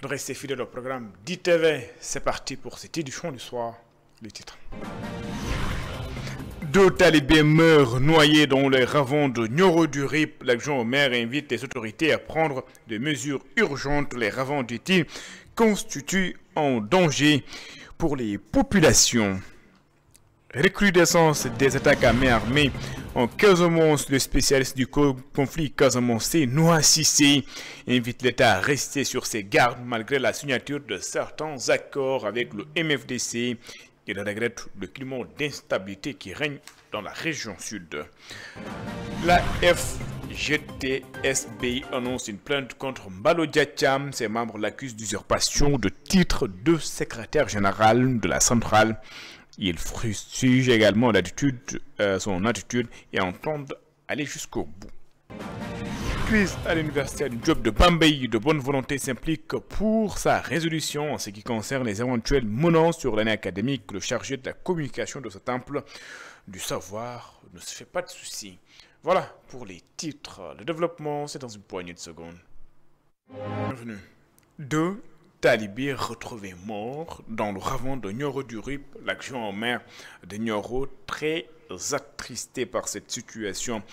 Restez fidèles au programme d'ITV. C'est parti pour cette édition du soir. Les titres. 2 talibés meurent noyés dans les ravins de Nioro du Rip. L'adjoint au maire invite les autorités à prendre des mesures urgentes. Les ravins, dit-il, constituent un danger pour les populations. Recrudescence des attaques à main armée en Casamance. Le spécialiste du conflit casamançais, Noah Cissé, invite l'État à rester sur ses gardes malgré la signature de certains accords avec le MFDC. Il regrette le climat d'instabilité qui règne dans la région sud. La FGTSB annonce une plainte contre Mbalo Diathiam. Ses membres l'accusent d'usurpation de titre de secrétaire général de la centrale. Il fustige également son attitude et entendent aller jusqu'au bout. Crise à l'université du job de Bambey, de bonne volonté s'implique pour sa résolution en ce qui concerne les éventuelles menaces sur l'année académique. Le chargé de la communication de ce temple du savoir ne se fait pas de soucis. Voilà pour les titres. Le développement, c'est dans une poignée de secondes. Bienvenue. 2 talibés retrouvés morts dans le ravin de Nioro du Rip. L'adjoint au maire de Nioro, très attristé par cette situation,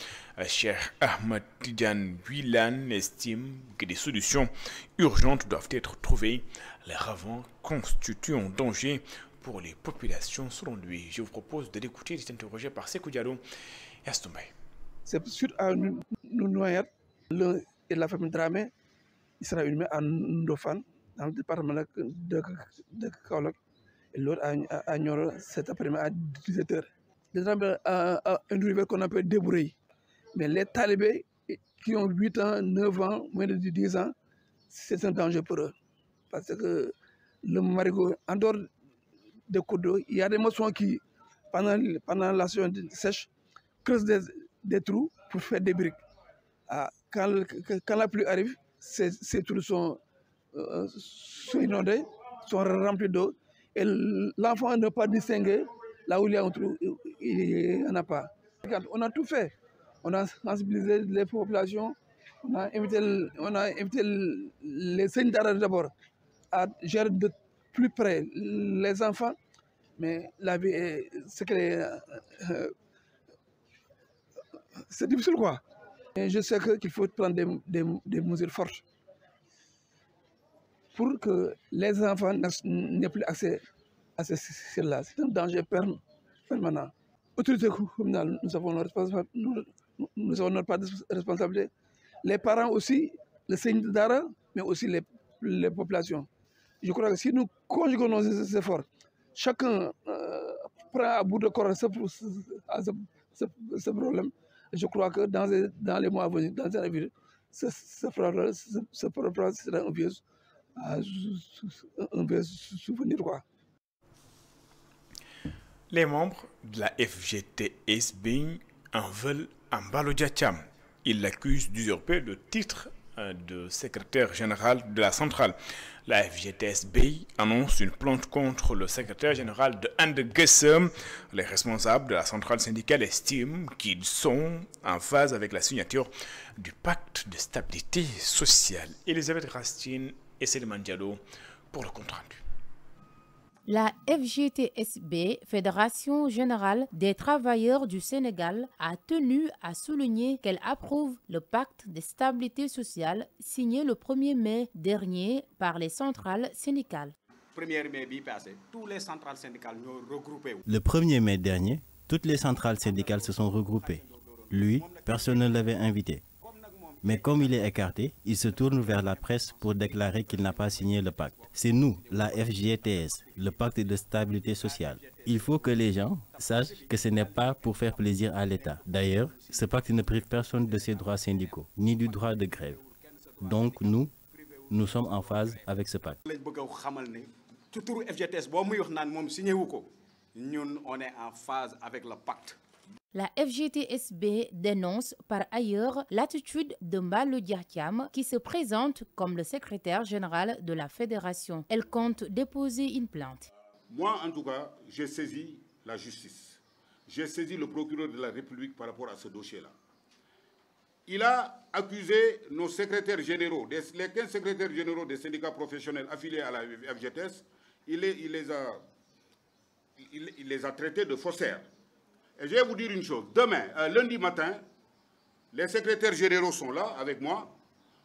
Cheikh Ahmed Tidiane Wilan estime que des solutions urgentes doivent être trouvées. Les ravins constituent un danger pour les populations selon lui. Je vous propose de l'écouter, d'être interrogé par Sekou Diallo et Astombaye. C'est suite à une noyade, l'un et la famille Dramé, il sera inhumé à Ndofane, dans le département de Kaolack, et l'autre à Nioro cet après-midi à 17h. Les Dramé a une rivière qu'on appelle Déboureille. Mais les talibés qui ont 8 ans, 9 ans, moins de 10 ans, c'est un danger pour eux. Parce que le marigot, en dehors des cours d'eau, il y a des moissons qui, pendant la saison sèche, creusent des trous pour faire des briques. Quand la pluie arrive, ces trous sont inondés, sont remplis d'eau, et l'enfant ne peut pas distinguer là où il y a un trou, il n'y en a pas. On a tout fait. On a sensibilisé les populations, on a invité les seigneurs d'abord à gérer de plus près les enfants, mais la vie, c'est difficile quoi. Et je sais qu'il faut prendre des mesures fortes pour que les enfants n'aient plus accès à ces là. C'est un danger permanent. Autorités communales, nous avons notre part de responsabilité. Les parents aussi, les seigneurs d'Ara, mais aussi les populations. Je crois que si nous conjuguons nos efforts, chacun prend à bout de corps ce problème. Je crois que dans les mois à venir, dans les années, ce problème sera un vieux souvenir. Quoi. Les membres de la FGTSB en veulent à Mbalo Diathiam. Ils l'accusent d'usurper le titre de secrétaire général de la centrale. La FGTSB annonce une plainte contre le secrétaire général de Andegessem. Les responsables de la centrale syndicale estiment qu'ils sont en phase avec la signature du pacte de stabilité sociale. Elisabeth Rastine et Seliman Diallo pour le compte rendu. La FGTSB, Fédération Générale des Travailleurs du Sénégal, a tenu à souligner qu'elle approuve le pacte de stabilité sociale signé le 1er mai dernier par les centrales syndicales. Le 1er mai dernier, toutes les centrales syndicales se sont regroupées. Lui, personne ne l'avait invité. Mais comme il est écarté, il se tourne vers la presse pour déclarer qu'il n'a pas signé le pacte. C'est nous, la FGTS, le pacte de stabilité sociale. Il faut que les gens sachent que ce n'est pas pour faire plaisir à l'État. D'ailleurs, ce pacte ne prive personne de ses droits syndicaux, ni du droit de grève. Donc nous sommes en phase avec ce pacte. On est en phase avec le pacte. La FGTSB dénonce par ailleurs l'attitude de Mbalo Diathiam qui se présente comme le secrétaire général de la fédération. Elle compte déposer une plainte. Moi, en tout cas, j'ai saisi la justice. J'ai saisi le procureur de la République par rapport à ce dossier-là. Il a accusé nos secrétaires généraux, les 15 secrétaires généraux des syndicats professionnels affiliés à la FGTS, il les a traités de faussaires. Et je vais vous dire une chose, demain, lundi matin, les secrétaires généraux sont là avec moi,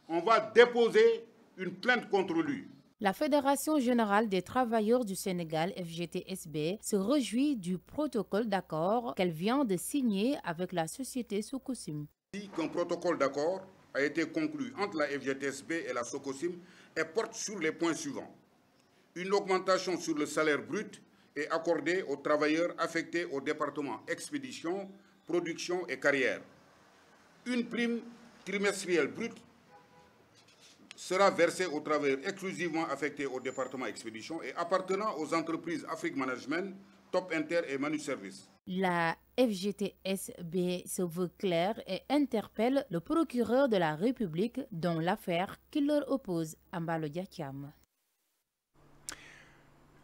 on va déposer une plainte contre lui. La Fédération générale des travailleurs du Sénégal, FGTSB, se réjouit du protocole d'accord qu'elle vient de signer avec la société Sococim. Qu'un protocole d'accord a été conclu entre la FGTSB et la Sococim et porte sur les points suivants. Une augmentation sur le salaire brut est accordée aux travailleurs affectés au département expédition, production et carrière. Une prime trimestrielle brute sera versée aux travailleurs exclusivement affectés au département expédition et appartenant aux entreprises Afrique Management, Top Inter et Manu Service. La FGTSB se veut claire et interpelle le procureur de la République dans l'affaire qui leur oppose à Mbalo Diatiam.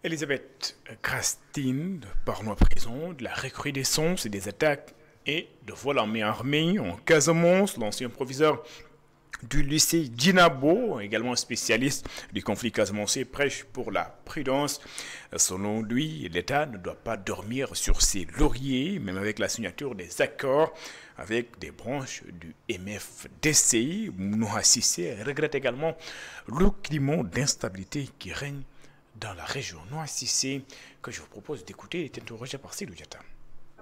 Elisabeth Grastine, parlons à présent de la recrudescence des attaques et de vols en main armée en Casamance. L'ancien proviseur du lycée Djinabo, également spécialiste du conflit casamançais, prêche pour la prudence. Selon lui, l'État ne doit pas dormir sur ses lauriers, même avec la signature des accords avec des branches du MFDC. Mounoua Sissé regrette également le climat d'instabilité qui règne dans la région. Mounoua Sissé, que je vous propose d'écouter, est interrogé par Sidou Diatta.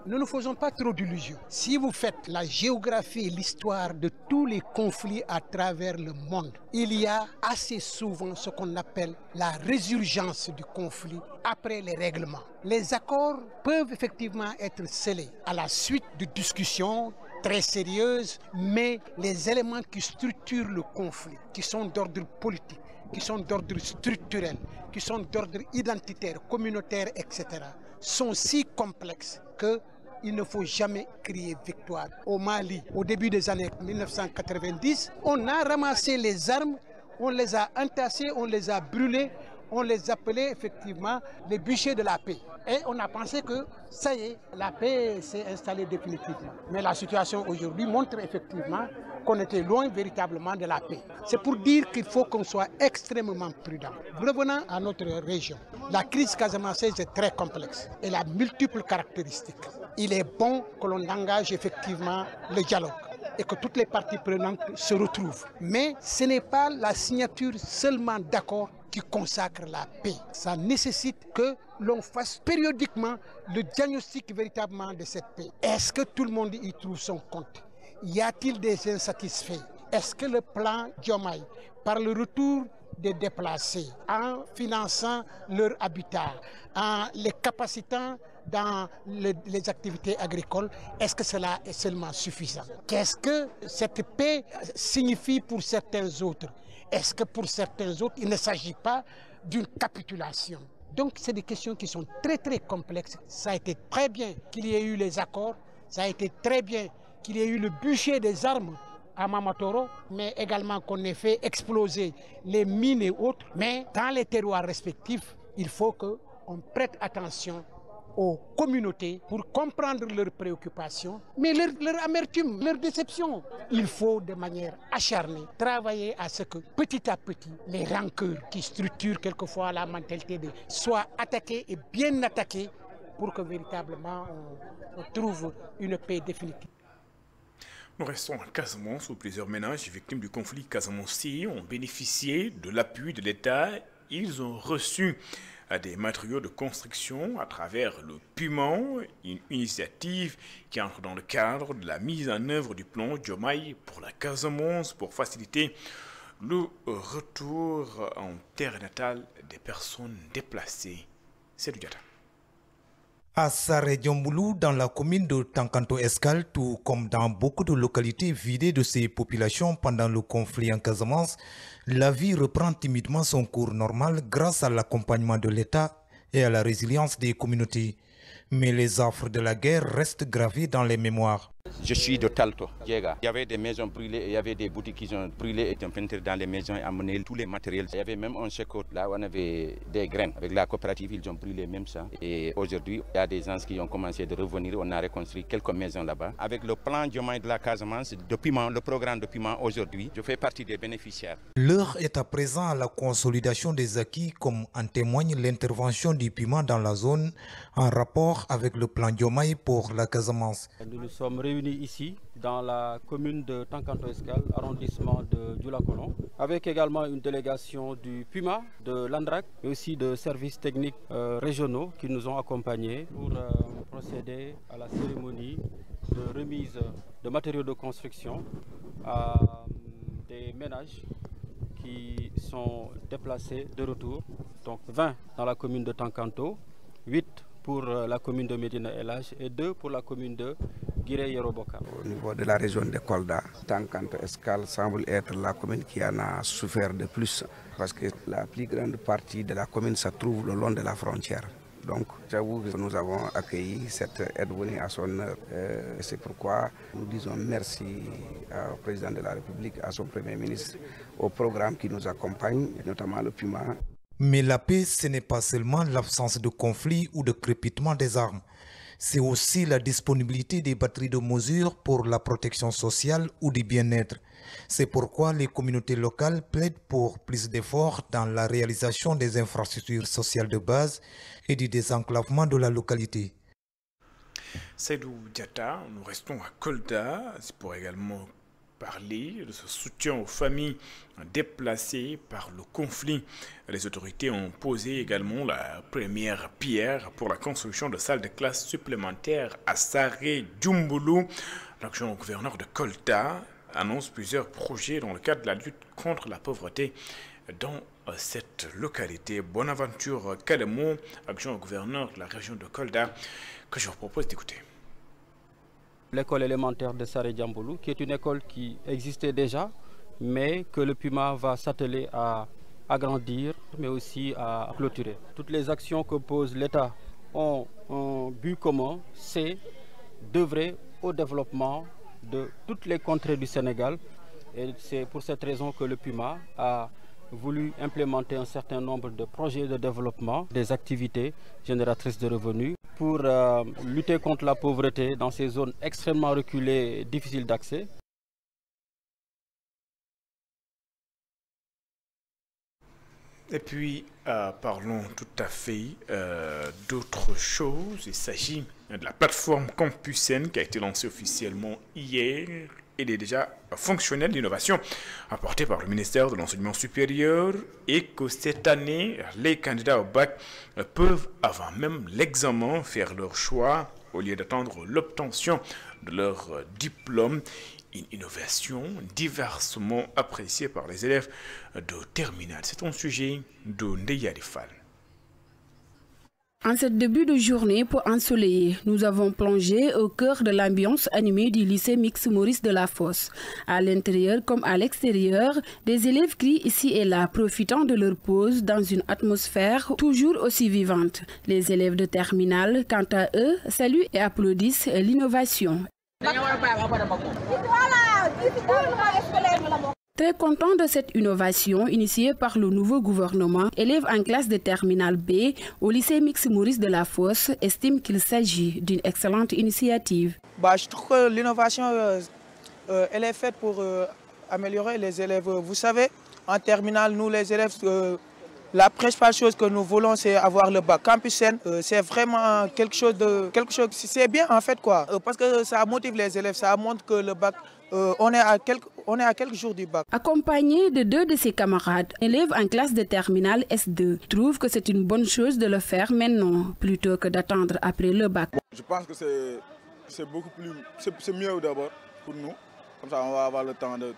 Nous ne faisons pas trop d'illusions. Si vous faites la géographie et l'histoire de tous les conflits à travers le monde, il y a assez souvent ce qu'on appelle la résurgence du conflit après les règlements. Les accords peuvent effectivement être scellés à la suite de discussions très sérieuses, mais les éléments qui structurent le conflit, qui sont d'ordre politique, qui sont d'ordre structurel, qui sont d'ordre identitaire, communautaire, etc., sont si complexes qu'il ne faut jamais crier victoire. Au Mali, au début des années 1990, on a ramassé les armes, on les a entassées, on les a brûlées, on les appelait effectivement les bûchers de la paix. Et on a pensé que ça y est, la paix s'est installée définitivement. Mais la situation aujourd'hui montre effectivement qu'on était loin véritablement de la paix. C'est pour dire qu'il faut qu'on soit extrêmement prudent. Revenant à notre région, la crise casamançaise est très complexe. Elle a multiples caractéristiques. Il est bon que l'on engage effectivement le dialogue et que toutes les parties prenantes se retrouvent. Mais ce n'est pas la signature seulement d'accords qui consacre la paix. Ça nécessite que l'on fasse périodiquement le diagnostic véritablement de cette paix. Est-ce que tout le monde y trouve son compte? Y a-t-il des insatisfaits? Est-ce que le plan Diomaye, par le retour des déplacés, en finançant leur habitat, en les capacitant dans les activités agricoles, est-ce que cela est seulement suffisant? Qu'est-ce que cette paix signifie pour certains autres? Est-ce que pour certains autres, il ne s'agit pas d'une capitulation? Donc, c'est des questions qui sont très, très complexes. Ça a été très bien qu'il y ait eu les accords, ça a été très bien qu'il y ait eu le bûcher des armes à Mamatoro, mais également qu'on ait fait exploser les mines et autres. Mais dans les terroirs respectifs, il faut qu'on prête attention aux communautés pour comprendre leurs préoccupations, mais leur amertume, leur déception. Il faut de manière acharnée travailler à ce que petit à petit, les rancœurs qui structurent quelquefois la mentalité soient attaquées et bien attaquées pour que véritablement on trouve une paix définitive. Nous restons à Casamance où plusieurs ménages victimes du conflit casamançais ont bénéficié de l'appui de l'État. Ils ont reçu des matériaux de construction à travers le Piment, une initiative qui entre dans le cadre de la mise en œuvre du plan Diomaye pour la Casamance pour faciliter le retour en terre natale des personnes déplacées. C'est du Diatta. À Saré-Diomboulou, dans la commune de Tankanto-Escale, tout comme dans beaucoup de localités vidées de ses populations pendant le conflit en Casamance, la vie reprend timidement son cours normal grâce à l'accompagnement de l'État et à la résilience des communautés. Mais les affres de la guerre restent gravées dans les mémoires. Je suis de Talto, Diega. Il y avait des maisons brûlées et il y avait des boutiques qui ont brûlé et qui ont pénétré dans les maisons et amené tous les matériels. Il y avait même un chèque là où on avait des graines. Avec la coopérative, ils ont brûlé même ça. Et aujourd'hui, il y a des gens qui ont commencé de revenir. On a reconstruit quelques maisons là-bas. Avec le plan Diomaye de la Casamance, de piment, le programme de piment aujourd'hui, je fais partie des bénéficiaires. L'heure est à présent à la consolidation des acquis, comme en témoigne l'intervention du piment dans la zone en rapport avec le plan Diomaye pour la Casamance. Nous nous sommes réunis ici dans la commune de Tankanto Escale, arrondissement de Dioulacolon, avec également une délégation du PUMA, de l'ANDRAC et aussi de services techniques régionaux qui nous ont accompagnés pour procéder à la cérémonie de remise de matériaux de construction à des ménages qui sont déplacés de retour. Donc 20 dans la commune de Tankanto, 8 pour la commune de Médina Elhadj et 2 pour la commune de Guiré-Yoroboka. Au niveau de la région de Kolda, Tankanto Escale semble être la commune qui en a souffert de plus parce que la plus grande partie de la commune se trouve le long de la frontière. Donc, j'avoue que nous avons accueilli cette aide venue à son heure. C'est pourquoi nous disons merci au président de la République, à son premier ministre, au programme qui nous accompagne, notamment le PUMA. Mais la paix, ce n'est pas seulement l'absence de conflit ou de crépitement des armes. C'est aussi la disponibilité des batteries de mesures pour la protection sociale ou du bien-être. C'est pourquoi les communautés locales plaident pour plus d'efforts dans la réalisation des infrastructures sociales de base et du désenclavement de la localité. Seydou Diatta, nous restons à Kolda, c'est pour également parler de ce soutien aux familles déplacées par le conflit. Les autorités ont posé également la première pierre pour la construction de salles de classe supplémentaires à Saré Djumboulou. L'adjoint-gouverneur de Kolda annonce plusieurs projets dans le cadre de la lutte contre la pauvreté dans cette localité. Bonaventure Kademo, adjoint-gouverneur de la région de Kolda, que je vous propose d'écouter. L'école élémentaire de Saré Djamboulou, qui est une école qui existait déjà, mais que le PUMA va s'atteler à agrandir, mais aussi à clôturer. Toutes les actions que pose l'État ont un but commun, c'est d'œuvrer au développement de toutes les contrées du Sénégal. Et c'est pour cette raison que le PUMA a voulu implémenter un certain nombre de projets de développement, des activités génératrices de revenus pour lutter contre la pauvreté dans ces zones extrêmement reculées et difficiles d'accès. Et puis, parlons tout à fait d'autre chose. Il s'agit de la plateforme Campus N qui a été lancée officiellement hier. Il est déjà fonctionnel d'innovation apportée par le ministère de l'Enseignement supérieur et que cette année, les candidats au bac peuvent, avant même l'examen, faire leur choix au lieu d'attendre l'obtention de leur diplôme. Une innovation diversement appréciée par les élèves de terminale. C'est un sujet de Ndeya Rifal. En ce début de journée pour ensoleiller, nous avons plongé au cœur de l'ambiance animée du lycée mixte Maurice Delafosse. À l'intérieur comme à l'extérieur, des élèves crient ici et là, profitant de leur pause dans une atmosphère toujours aussi vivante. Les élèves de terminale, quant à eux, saluent et applaudissent l'innovation. Très content de cette innovation initiée par le nouveau gouvernement, élèves en classe de terminale B au lycée mixte Maurice Delafosse estiment qu'il s'agit d'une excellente initiative. Je trouve que l'innovation elle est faite pour améliorer les élèves. Vous savez, en terminale, nous les élèves, la principale chose que nous voulons, c'est avoir le bac. Campus N, c'est vraiment quelque chose, c'est bien en fait quoi, parce que ça motive les élèves, ça montre que le bac, on est à quelques jours du bac. Accompagné de 2 de ses camarades, élèves en classe de terminale S2, trouvent que c'est une bonne chose de le faire maintenant, plutôt que d'attendre après le bac. Je pense que c'est beaucoup plus, c'est mieux d'abord pour nous, comme ça on va avoir le temps de...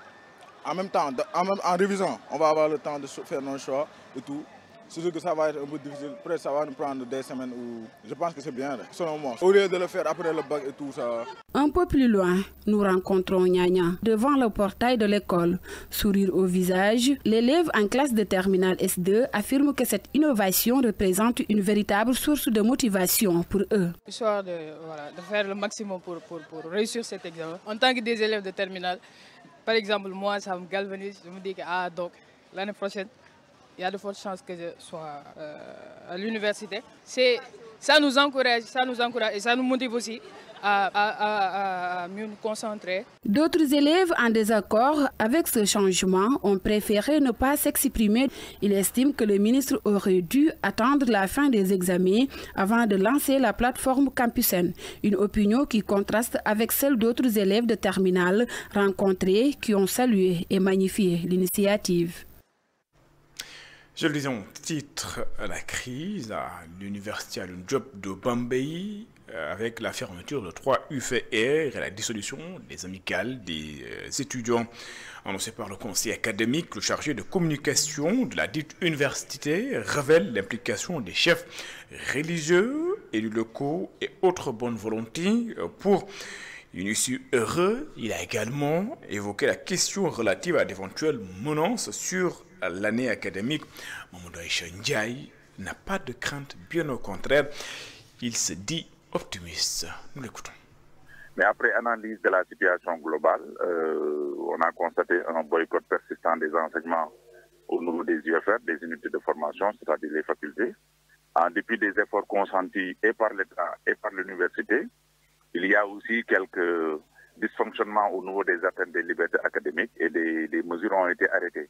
En même temps, en révisant, on va avoir le temps de faire nos choix et tout. C'est sûr que ça va être un peu difficile. Peut-être ça va nous prendre des semaines où je pense que c'est bien, selon moi. Au lieu de le faire après le bac et tout ça. Un peu plus loin, nous rencontrons Nyanya devant le portail de l'école. Sourire au visage, l'élève en classe de terminale S2 affirme que cette innovation représente une véritable source de motivation pour eux. Histoire de faire le maximum pour réussir cet examen. En tant que des élèves de terminale, par exemple, moi, ça me galvanise. Je me dis que donc l'année prochaine, il y a de fortes chances que je sois à l'université. Ça nous encourage et ça nous motive aussi à mieux nous concentrer. D'autres élèves en désaccord avec ce changement ont préféré ne pas s'exprimer. Ils estiment que le ministre aurait dû attendre la fin des examens avant de lancer la plateforme Campusen. Une opinion qui contraste avec celle d'autres élèves de terminale rencontrés qui ont salué et magnifié l'initiative. Je le disais en titre, la crise à l'université Alioune Diop de Bambey, avec la fermeture de 3 UFR et la dissolution des amicales des étudiants. Annoncé par le conseil académique, le chargé de communication de la dite université révèle l'implication des chefs religieux, élus locaux et autres bonnes volontés pour une issue heureuse. Il a également évoqué la question relative à d'éventuelles menaces sur l'année académique. Mamadou Aïcha Ndiaye n'a pas de crainte, bien au contraire, il se dit optimiste. Nous l'écoutons. Mais après analyse de la situation globale, on a constaté un boycott persistant des enseignements au niveau des UFR, des unités de formation, c'est-à-dire les facultés. En dépit des efforts consentis et par l'État et par l'université, il y a aussi quelques dysfonctionnements au niveau des atteintes des libertés académiques et des mesures ont été arrêtées.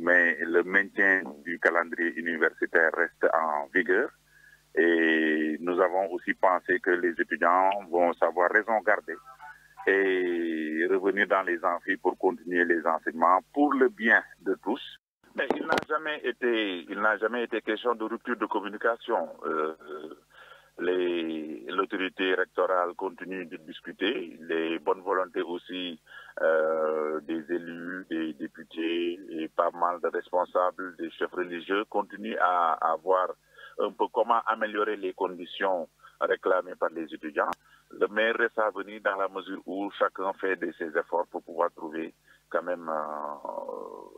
Mais le maintien du calendrier universitaire reste en vigueur et nous avons aussi pensé que les étudiants vont savoir raison garder et revenir dans les amphis pour continuer les enseignements pour le bien de tous. Mais il n'a jamais été question de rupture de communication. L'autorité rectorale continue de discuter, les bonnes volontés aussi des élus, des députés et pas mal de responsables, des chefs religieux continuent à voir un peu comment améliorer les conditions réclamées par les étudiants. Le meilleur reste à venir dans la mesure où chacun fait de ses efforts pour pouvoir trouver quand même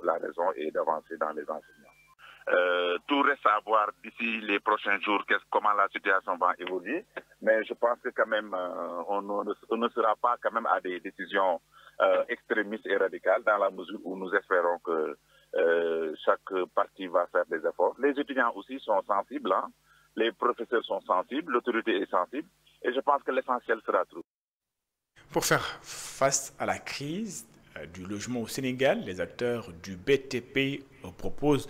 la raison et d'avancer dans les enseignements. Tout reste à voir d'ici les prochains jours comment la situation va évoluer, mais je pense que quand même on ne sera pas quand même à des décisions extrémistes et radicales dans la mesure où nous espérons que chaque partie va faire des efforts. Les étudiants aussi sont sensibles, hein? Les professeurs sont sensibles, l'autorité est sensible et je pense que l'essentiel sera trouvé. Pour faire face à la crise du logement au Sénégal, les acteurs du BTP proposent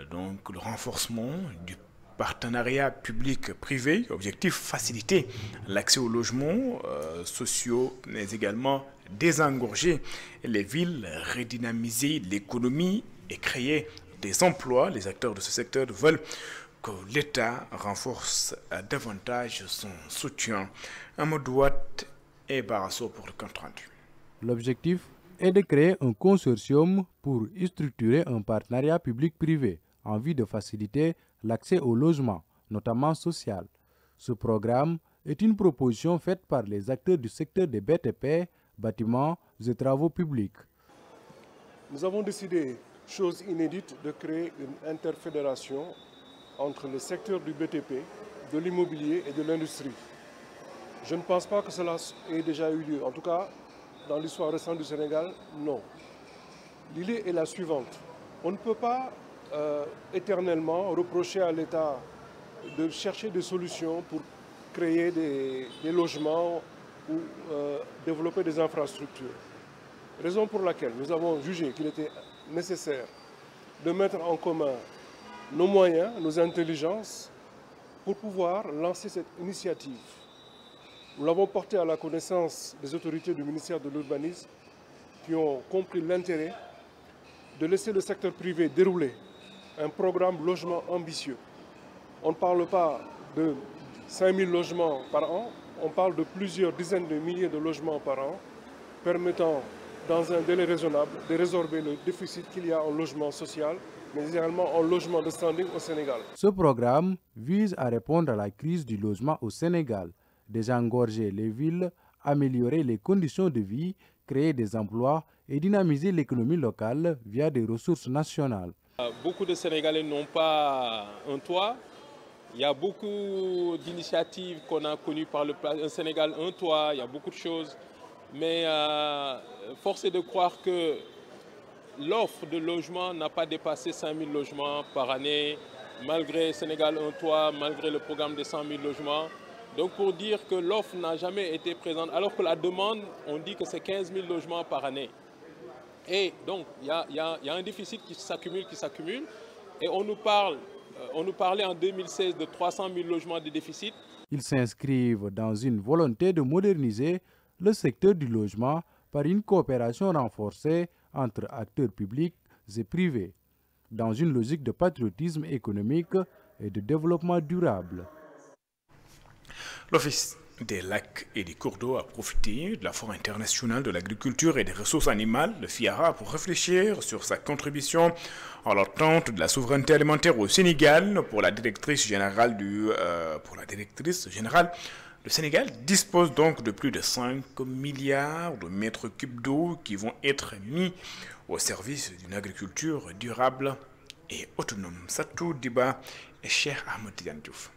donc le renforcement du partenariat public-privé, objectif faciliter l'accès aux logements sociaux, mais également désengorger les villes, redynamiser l'économie et créer des emplois. Les acteurs de ce secteur veulent que l'État renforce davantage son soutien. Amadou Watt et Barasso pour le compte rendu. L'objectif est de créer un consortium pour structurer un partenariat public-privé en vue de faciliter l'accès au logement, notamment social. Ce programme est une proposition faite par les acteurs du secteur des BTP, bâtiments et travaux publics. Nous avons décidé, chose inédite, de créer une interfédération entre le secteur du BTP, de l'immobilier et de l'industrie. Je ne pense pas que cela ait déjà eu lieu. En tout cas, dans l'histoire récente du Sénégal, non. L'idée est la suivante. On ne peut pas éternellement reprocher à l'État de chercher des solutions pour créer des logements ou développer des infrastructures. Raison pour laquelle nous avons jugé qu'il était nécessaire de mettre en commun nos moyens, nos intelligences, pour pouvoir lancer cette initiative. Nous l'avons porté à la connaissance des autorités du ministère de l'Urbanisme qui ont compris l'intérêt de laisser le secteur privé dérouler un programme logement ambitieux. On ne parle pas de 5000 logements par an, on parle de plusieurs dizaines de milliers de logements par an, permettant dans un délai raisonnable, de résorber le déficit qu'il y a en logement social, mais également en logement de standing au Sénégal. Ce programme vise à répondre à la crise du logement au Sénégal, désengorger les villes, améliorer les conditions de vie, créer des emplois et dynamiser l'économie locale via des ressources nationales. Beaucoup de Sénégalais n'ont pas un toit. Il y a beaucoup d'initiatives qu'on a connues par le Sénégal, un toit, il y a beaucoup de choses. Mais force est de croire que l'offre de logement n'a pas dépassé 5 000 logements par année, malgré Sénégal un toit, malgré le programme de 100 000 logements. Donc pour dire que l'offre n'a jamais été présente, alors que la demande, on dit que c'est 15 000 logements par année. Et donc il y a un déficit qui s'accumule, et on nous parlait en 2016 de 300 000 logements de déficit. Ils s'inscrivent dans une volonté de moderniser le secteur du logement par une coopération renforcée entre acteurs publics et privés, dans une logique de patriotisme économique et de développement durable. L'Office des lacs et des cours d'eau a profité de la Foire internationale de l'agriculture et des ressources animales, le FIARA, pour réfléchir sur sa contribution à l'attente de la souveraineté alimentaire au Sénégal. Pour la directrice générale le Sénégal dispose donc de plus de 5 milliards de mètres cubes d'eau qui vont être mis au service d'une agriculture durable et autonome. Satou Diba et Cheikh Ahmed Tidiane Diouf.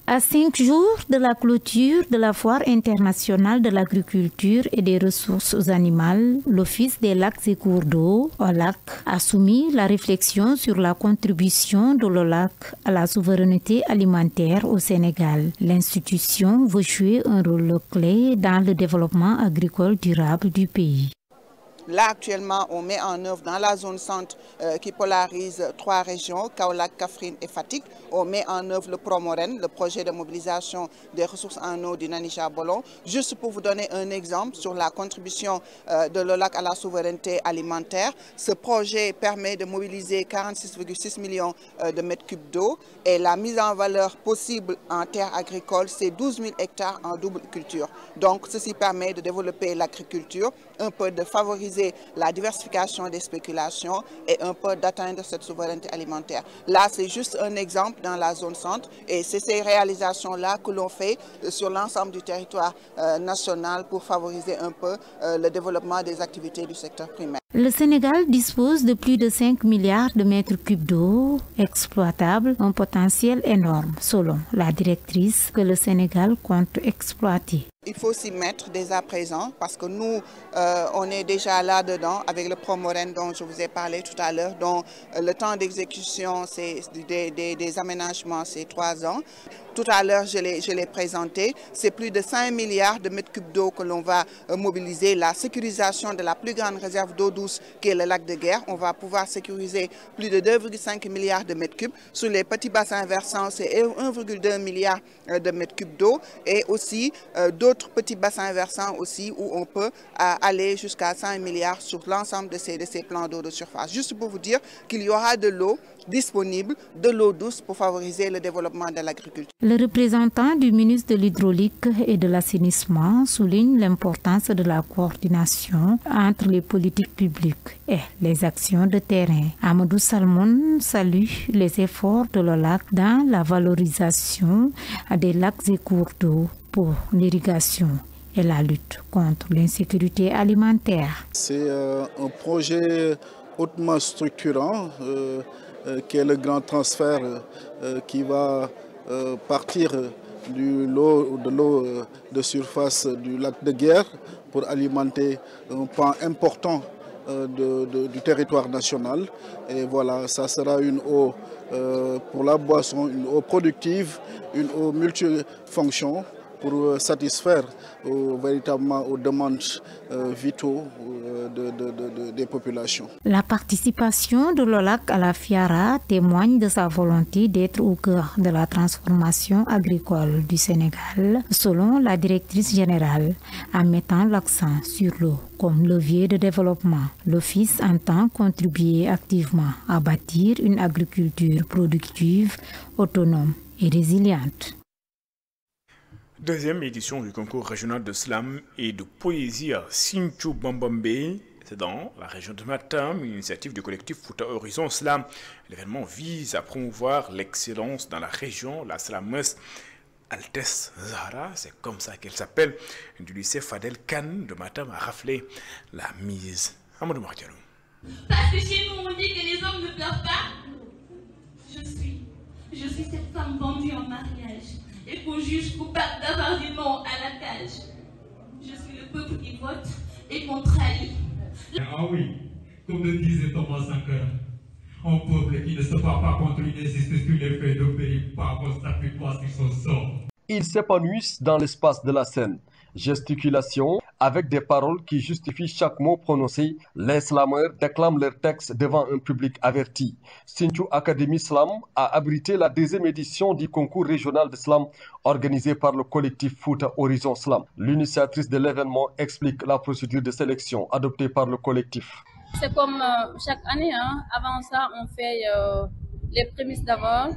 À 5 jours de la clôture de la Foire internationale de l'agriculture et des ressources animales, l'Office des lacs et cours d'eau, OLAC, a soumis la réflexion sur la contribution de l'OLAC à la souveraineté alimentaire au Sénégal. L'institution veut jouer un rôle clé dans le développement agricole durable du pays. Là, actuellement, on met en œuvre dans la zone centre qui polarise 3 régions, Kaolack, Kaffrine et Fatick. On met en œuvre le Promoren, le projet de mobilisation des ressources en eau du Nanica-Bolon. Juste pour vous donner un exemple sur la contribution de l'OLAC à la souveraineté alimentaire, ce projet permet de mobiliser 46,6 millions de mètres cubes d'eau et la mise en valeur possible en terres agricoles, c'est 12 000 hectares en double culture. Donc, ceci permet de développer l'agriculture, un peu de favoriser la diversification des spéculations et un peu d'atteindre cette souveraineté alimentaire. Là, c'est juste un exemple dans la zone centre et c'est ces réalisations-là que l'on fait sur l'ensemble du territoire national pour favoriser un peu le développement des activités du secteur primaire. Le Sénégal dispose de plus de 5 milliards de mètres cubes d'eau exploitables, un potentiel énorme selon la directrice que le Sénégal compte exploiter. Il faut s'y mettre dès à présent parce que nous, on est déjà là-dedans avec le Promoren dont je vous ai parlé tout à l'heure, dont le temps d'exécution des aménagements, c'est 3 ans. Tout à l'heure, je l'ai présenté. C'est plus de 5 milliards de mètres cubes d'eau que l'on va mobiliser. La sécurisation de la plus grande réserve d'eau douce qui est le lac de Guerre. On va pouvoir sécuriser plus de 2,5 milliards de mètres cubes. Sur les petits bassins versants, c'est 1,2 milliard de mètres cubes d'eau. Et aussi d'autres petits bassins versants aussi où on peut aller jusqu'à 5 milliards sur l'ensemble de ces plans d'eau de surface. Juste pour vous dire qu'il y aura de l'eau disponible, de l'eau douce pour favoriser le développement de l'agriculture. Le représentant du ministre de l'Hydraulique et de l'Assainissement souligne l'importance de la coordination entre les politiques publiques et les actions de terrain. Amadou Salmon salue les efforts de l'OLAC dans la valorisation des lacs et cours d'eau pour l'irrigation et la lutte contre l'insécurité alimentaire. C'est un projet hautement structurant qui est le grand transfert qui va partir de l'eau de surface du lac de Guerre pour alimenter un pan important du territoire national. Et voilà, ça sera une eau pour la boisson, une eau productive, une eau multifonction pour satisfaire véritablement aux demandes vitaux des populations. La participation de l'OLAC à la FIARA témoigne de sa volonté d'être au cœur de la transformation agricole du Sénégal, selon la directrice générale, en mettant l'accent sur l'eau comme levier de développement. L'Office entend contribuer activement à bâtir une agriculture productive, autonome et résiliente. Deuxième édition du concours régional de slam et de poésie à Sinthiou Bambambe. C'est dans la région de Matam, une initiative du collectif Fouta Horizon Slam. L'événement vise à promouvoir l'excellence dans la région. La slameuse Altesse Zahra, c'est comme ça qu'elle s'appelle, du lycée Fadel Khan de Matam a raflé la mise. Amadou Martialou. Parce que chez nous on dit que les hommes ne pleurent pas. Je suis cette femme vendue en mariage et qu'on juge coupable d'avoir du nom à la cage. Je suis le peuple qui vote et qu'on trahit. Ah oui, comme le disait Thomas Sankara, un peuple qui ne se bat pas contre une injustice qui les fait d'obéir par vos sacrifices sur son sort. Ils s'épanouissent dans l'espace de la scène. Gesticulation, avec des paroles qui justifient chaque mot prononcé, les slameurs déclament leurs textes devant un public averti. Sinthiou Academy Slam a abrité la deuxième édition du concours régional de slam organisé par le collectif Fouta Horizon Slam. L'initiatrice de l'événement explique la procédure de sélection adoptée par le collectif. C'est comme chaque année, hein. Avant ça, on fait les prémices d'abord,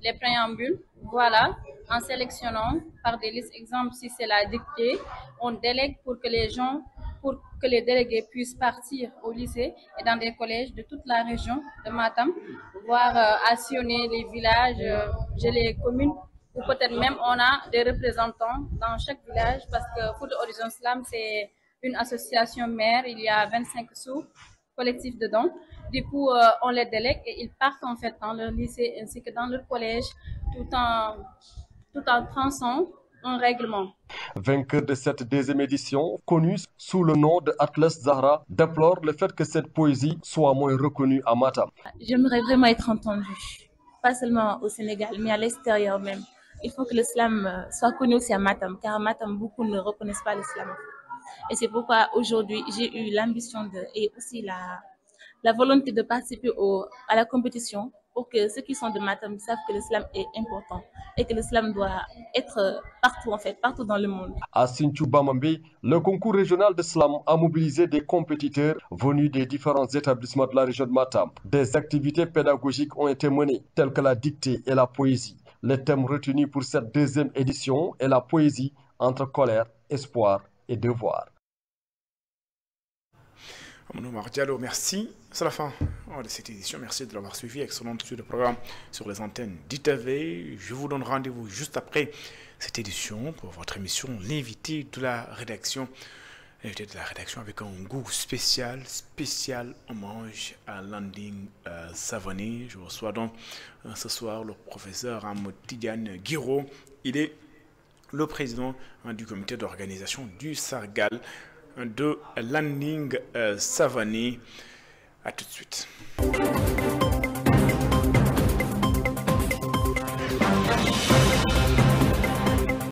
les préambules, voilà. En sélectionnant par des listes, exemple si c'est la dictée, on délègue pour que les délégués puissent partir au lycée et dans des collèges de toute la région de Matam, voire sillonner les villages, les communes, ou peut-être même on a des représentants dans chaque village parce que Fouta Horizon Slam c'est une association mère, il y a 25 sous-collectifs dedans. Du coup, on les délègue et ils partent en fait dans leur lycée ainsi que dans leur collège tout en transant un règlement. Vainqueur de cette deuxième édition, connue sous le nom de Atlas Zahra, déplore le fait que cette poésie soit moins reconnue à Matam. J'aimerais vraiment être entendue, pas seulement au Sénégal, mais à l'extérieur même. Il faut que le slam soit connu aussi à Matam, car à Matam, beaucoup ne reconnaissent pas le slam. Et c'est pourquoi aujourd'hui, j'ai eu l'ambition et aussi la volonté de participer à la compétition pour que ceux qui sont de Matam savent que le slam est important et que le slam doit être partout en fait, partout dans le monde. À Sinthiou Bambambe, le concours régional de slam a mobilisé des compétiteurs venus des différents établissements de la région de Matam. Des activités pédagogiques ont été menées, telles que la dictée et la poésie. Le thème retenu pour cette deuxième édition est la poésie entre colère, espoir et devoir. Amadou Martialou, merci. C'est la fin de cette édition. Merci de l'avoir suivi. Excellent suite de programme sur les antennes d'ITV. Je vous donne rendez-vous juste après cette édition pour votre émission L'invité de la rédaction. L'invité de la rédaction avec un goût spécial hommage à Landing Savané. Je reçois donc ce soir le professeur Ahmed Tidiane Guiro. Il est le président du comité d'organisation du Sargal de Landing Savané. À tout de suite.